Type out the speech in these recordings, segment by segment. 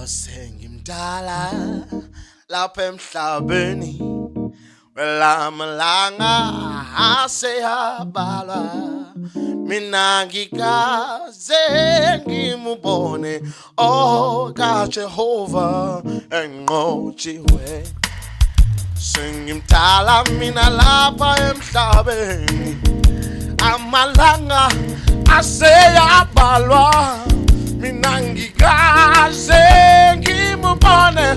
Sengimdala lapha emhlabeni welamalanga aseyabalwa mina ngikaze ngimubone kaJehova enqotshiwe. Sengimdala mina lapha emhlabeni amalanga aseyabalwa mina ngikaze ngimubone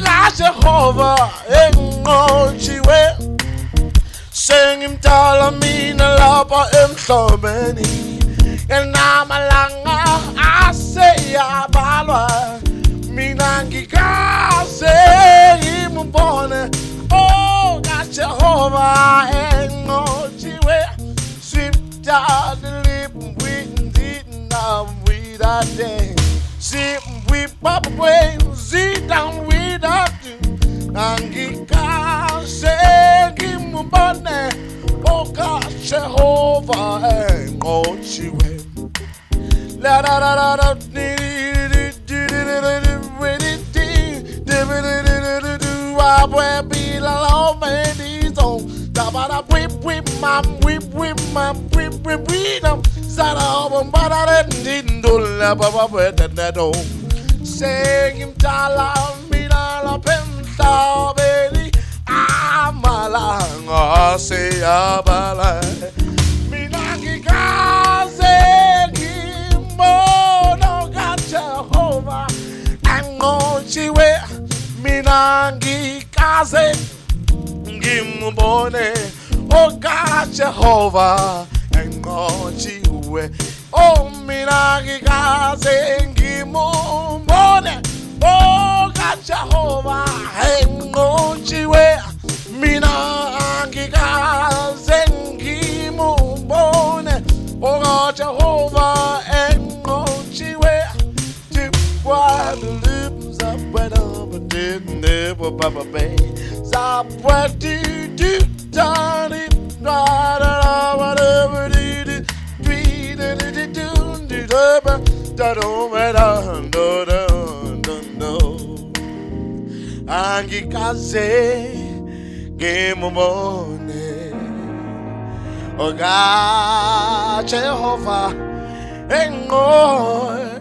kaJehova enqotshiwe. Sengimdala mina lapha emhlabeni enamalanga aseyabalwa mina ngikaze ngimubone kaJehova enqotshiwe. Sweet lip with that day. Sit with Papa Way, sit down with that. Angikaze ngimubone kaJehova enqotshiwe. La la la la la Sengimdala mina lapha emhlabeni amalanga aseyabala mina ngikaze ngimubone kaJehova enqotshiwe. Mina ngikaze ngimubone kaJehova enqotshiwe. Mina ngikaze ngimubone kaJehova enqotshiwe. Mina ngikaze ngimubone kaJehova enqotshiwe. While the lips up went up and didn't never papa bay. Zap went do down it whatever did it tweet it do no angikaze ngimubone kaJehova enqotshiwe.